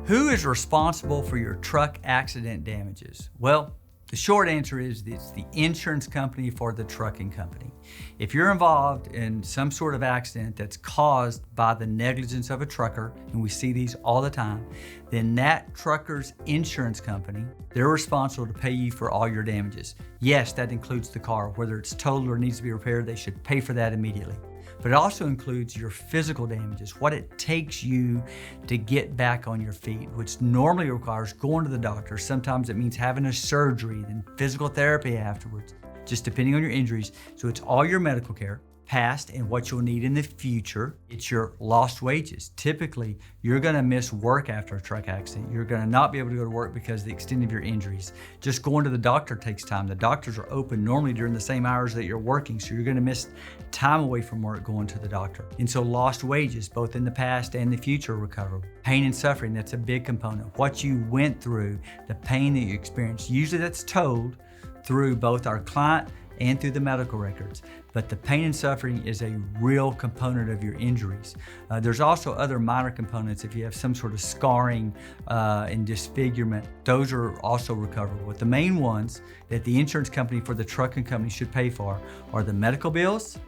Who is responsible for your truck accident damages? Well, the short answer is it's the insurance company for the trucking company. If you're involved in some sort of accident that's caused by the negligence of a trucker, and we see these all the time, then that trucker's insurance company, they're responsible to pay you for all your damages. Yes, that includes the car. Whether it's totaled or needs to be repaired, they should pay for that immediately. But it also includes your physical damages, what it takes you to get back on your feet, which normally requires going to the doctor. Sometimes it means having a surgery, then physical therapy afterwards, just depending on your injuries. So it's all your medical care, past and what you'll need in the future. It's your lost wages. Typically, you're gonna miss work after a truck accident. You're gonna not be able to go to work because of the extent of your injuries. Just going to the doctor takes time. The doctors are open normally during the same hours that you're working, so you're gonna miss time away from work going to the doctor. And so lost wages, both in the past and the future, are recoverable. Pain and suffering, that's a big component. What you went through, the pain that you experienced, usually that's told through both our client and through the medical records. But the pain and suffering is a real component of your injuries. There's also other minor components. If you have some sort of scarring and disfigurement, those are also recoverable. But the main ones that the insurance company for the trucking company should pay for are the medical bills,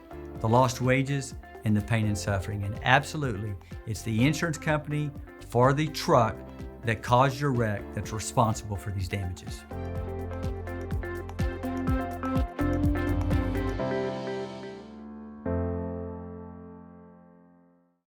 the lost wages, and the pain and suffering. And absolutely, it's the insurance company for the truck that caused your wreck that's responsible for these damages.